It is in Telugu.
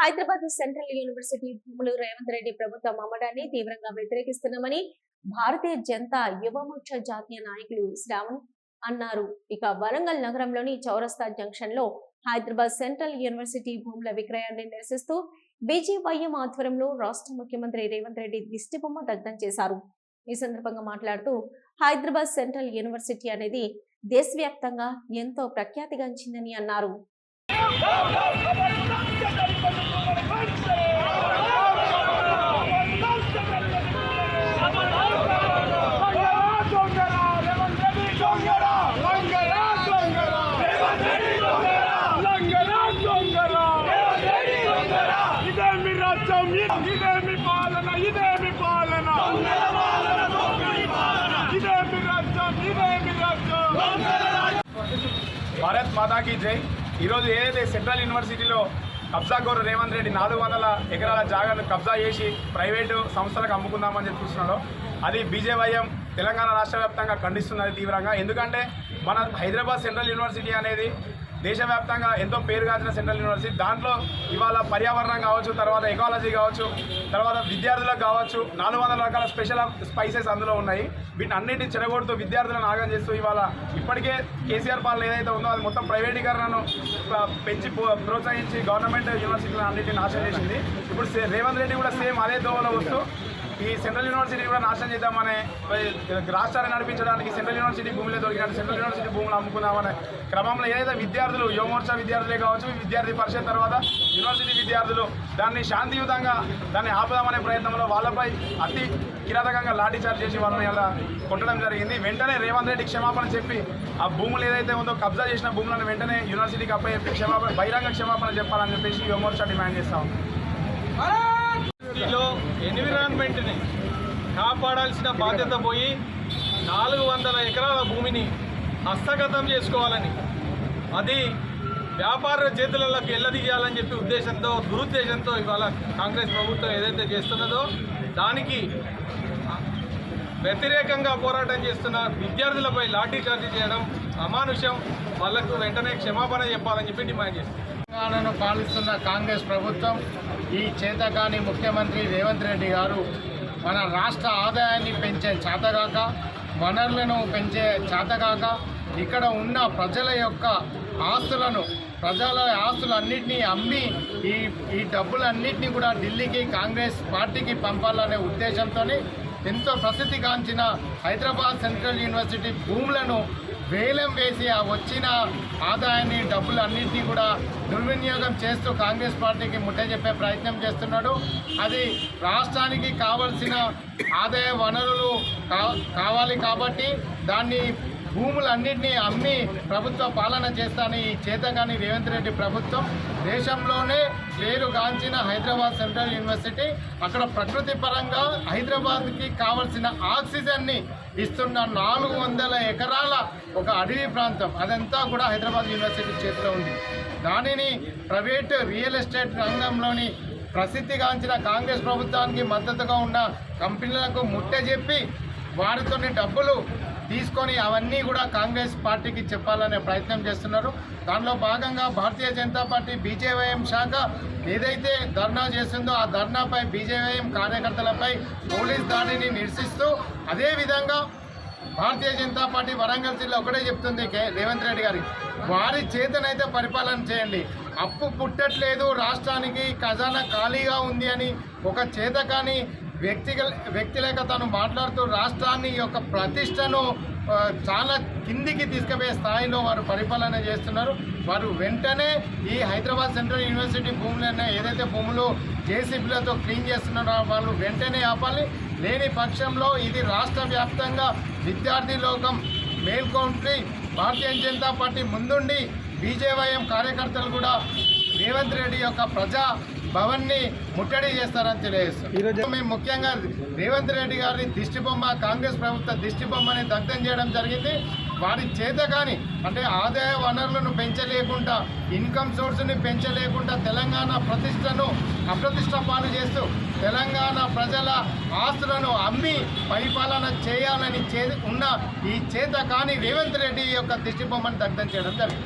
హైదరాబాద్ సెంట్రల్ యూనివర్సిటీ భూములు రేవంత్ రెడ్డి ప్రభుత్వం అమ్మడాన్ని తీవ్రంగా వ్యతిరేకిస్తున్నామని భారతీయ జనతా యువ మోర్చా జాతీయ నాయకులు శ్రావణ్ అన్నారు. ఇక వరంగల్ నగరంలోని చౌరస్తా జంక్షన్ లో హైదరాబాద్ సెంట్రల్ యూనివర్సిటీ భూముల విక్రయాన్ని నిరసిస్తూ బీజేవైఎం ఆధ్వర్యంలో రాష్ట్ర ముఖ్యమంత్రి రేవంత్ రెడ్డి దిష్టిబొమ్మ దగ్ధం చేశారు. ఈ సందర్భంగా మాట్లాడుతూ హైదరాబాద్ సెంట్రల్ యూనివర్సిటీ అనేది దేశవ్యాప్తంగా ఎంతో ప్రఖ్యాతిగాంచిందని అన్నారు. భారత్ మాతా కీ జై. ఈరోజు ఏదైతే సెంట్రల్ యూనివర్సిటీలో కబ్జాకోరు రేవంత్ రెడ్డి 400 ఎకరాల జాగాను కబ్జా చేసి ప్రైవేటు సంస్థలకు అమ్ముకుందామని చూస్తున్నాడో అది బీజేవైఎం తెలంగాణ రాష్ట్ర వ్యాప్తంగా ఖండిస్తున్నది తీవ్రంగా. ఎందుకంటే మన హైదరాబాద్ సెంట్రల్ యూనివర్సిటీ అనేది దేశవ్యాప్తంగా ఎంతో పేరుగాంచిన సెంట్రల్ యూనివర్సిటీ. దాంట్లో ఇవాళ పర్యావరణం కావచ్చు, తర్వాత ఎకాలజీ కావచ్చు, తర్వాత విద్యార్థులకు కావచ్చు 400 రకాల స్పెషల్ స్పైసెస్ అందులో ఉన్నాయి. వీటిని అన్నింటినీ చెడగొడుతూ విద్యార్థులను ఆగం చేస్తూ ఇవాళ ఇప్పటికే కేసీఆర్ పాలన ఏదైతే ఉందో అది మొత్తం ప్రైవేటీకరణను పెంచి ప్రోత్సహించి గవర్నమెంట్ యూనివర్సిటీలను అన్నింటినీ నాశనం చేసింది. ఇప్పుడు రేవంత్ రెడ్డి కూడా సేమ్ అదే దోవలో వస్తూ ఈ సెంట్రల్ యూనివర్సిటీ కూడా నాశనం చేద్దామనే రాష్ట్రాన్ని నడిపించడానికి సెంట్రల్ యూనివర్సిటీ భూములే దొరికినట్టు సెంట్రల్ యూనివర్సిటీ భూములు అమ్ముకుందామనే క్రమంలో ఏదైతే విద్యార్థులు యువమోర్చా విద్యార్థులే కావచ్చు, విద్యార్థి పరిషత్ తర్వాత యూనివర్సిటీ విద్యార్థులు దాన్ని శాంతియుతంగా దాన్ని ఆపుదామనే ప్రయత్నంలో వాళ్ళపై అతి కిరాతకంగా లాఠీచార్జ్ చేసి వాళ్ళని అలా కొట్టడం జరిగింది. వెంటనే రేవంత్ రెడ్డి క్షమాపణ చెప్పి ఆ భూములు ఏదైతే ఉందో కబ్జా చేసిన భూములను వెంటనే యూనివర్సిటీకి అప్పచెప్పి బహిరంగ క్షమాపణ చెప్పాలని చెప్పేసి యువమోర్చా డిమాండ్ చేస్తాం. ఎన్విరాన్మెంట్ని కాపాడాల్సిన బాధ్యత పోయి 400 ఎకరాల భూమిని హస్తగతం చేసుకోవాలని, అది వ్యాపార చేతులలోకి వెళ్ళదీయాలని చెప్పి ఉద్దేశంతో దురుద్దేశంతో ఇవాళ కాంగ్రెస్ ప్రభుత్వం ఏదైతే చేస్తున్నదో దానికి వ్యతిరేకంగా పోరాటం చేస్తున్న విద్యార్థులపై లాఠీ చార్జీ చేయడం అమానుషం. వాళ్లకు వెంటనే క్షమాపణ చెప్పాలని చెప్పి డిమాండ్ చేస్తుంది. తెలంగాణను పాలిస్తున్న కాంగ్రెస్ ప్రభుత్వం, ఈ చేతకాని ముఖ్యమంత్రి రేవంత్ రెడ్డి గారు మన రాష్ట్ర ఆదాయాన్ని పెంచే చేతగాక, వనరులను పెంచే చేతగాక, ఇక్కడ ఉన్న ప్రజల యొక్క ఆస్తులన్నింటినీ అమ్మి ఈ డబ్బులన్నింటినీ కూడా ఢిల్లీకి కాంగ్రెస్ పార్టీకి పంపాలనే ఉద్దేశంతో ఎంతో ప్రసిద్ధిగాంచిన హైదరాబాద్ సెంట్రల్ యూనివర్సిటీ భూములను వేలం వేసి ఆ వచ్చిన ఆదాయాన్ని డబ్బులన్నింటినీ కూడా దుర్వినియోగం చేస్తూ కాంగ్రెస్ పార్టీకి ముట్టజెప్పే ప్రయత్నం చేస్తున్నాడు. అది రాష్ట్రానికి కావలసిన ఆదాయ వనరులు కావాలి కాబట్టి దాన్ని భూములన్నింటినీ అమ్మి ప్రభుత్వ పాలన చేస్తానని ఈ చేతగాని రేవంత్ రెడ్డి ప్రభుత్వం దేశంలోనే పేరుగాంచిన హైదరాబాద్ సెంట్రల్ యూనివర్సిటీ అక్కడ ప్రకృతి పరంగా హైదరాబాద్కి కావలసిన ఆక్సిజన్ని ఇస్తున్న 400 ఎకరాల ఒక అడవి ప్రాంతం అదంతా కూడా హైదరాబాద్ యూనివర్సిటీ చేతిలో ఉంది. దానిని ప్రైవేట్ రియల్ ఎస్టేట్ రంగంలోని ప్రసిద్ధిగాంచిన కాంగ్రెస్ ప్రభుత్వానికి మద్దతుగా ఉన్న కంపెనీలకు ముట్టజెప్పి వారితోని డబ్బులు తీసుకొని అవన్నీ కూడా కాంగ్రెస్ పార్టీకి చెప్పాలనే ప్రయత్నం చేస్తున్నారు. దానిలో భాగంగా భారతీయ జనతా పార్టీ బీజేవైఎం శాఖ ఏదైతే ధర్నా చేస్తుందో ఆ ధర్నాపై బీజేవైఎం కార్యకర్తలపై పోలీస్ దాడిని నిరసిస్తూ, అదేవిధంగా భారతీయ జనతా పార్టీ వరంగల్ జిల్లా ఒకటే చెప్తుంది రేవంత్ రెడ్డి గారికి, వారి చేతనైతే పరిపాలన చేయండి, అప్పు పుట్టట్లేదు, రాష్ట్రానికి ఖజానా ఖాళీగా ఉంది అని ఒక చేతకాని వ్యక్తిలేక తను మాట్లాడుతూ రాష్ట్రాన్ని యొక్క ప్రతిష్టను చాలా కిందికి తీసుకుపోయే స్థాయిలో వారు పరిపాలన చేస్తున్నారు. వారు వెంటనే ఈ హైదరాబాద్ సెంట్రల్ యూనివర్సిటీ భూములైనా ఏదైతే భూములు జేసీబీలతో క్లీన్ చేస్తున్నారో వాళ్ళు వెంటనే ఆపాలి. లేని పక్షంలో ఇది రాష్ట్ర వ్యాప్తంగా విద్యార్థి లోకం మేల్కొంటి భారతీయ జనతా పార్టీ ముందుండి బీజేవైఎం కార్యకర్తలు కూడా రేవంత్ రెడ్డి యొక్క ప్రజా భవన్ని ముట్టడి చేస్తారని తెలియజేస్తారు. ఈరోజు మేము ముఖ్యంగా రేవంత్ రెడ్డి గారి దిష్టిబొమ్మ, కాంగ్రెస్ ప్రభుత్వ దిష్టిబొమ్మని దగ్ధం చేయడం జరిగింది. వారి చేత కానీ అంటే ఆదాయ వనరులను పెంచలేకుండా, ఇన్కమ్ సోర్స్ని పెంచలేకుండా తెలంగాణ ప్రతిష్టను అప్రతిష్ట పాలు చేస్తూ తెలంగాణ ప్రజల ఆస్తులను అమ్మి పరిపాలన చేయాలని ఉన్న ఈ చేత కానీ రేవంత్ రెడ్డి యొక్క దిష్టిబొమ్మని దగ్ధం చేయడం జరిగింది.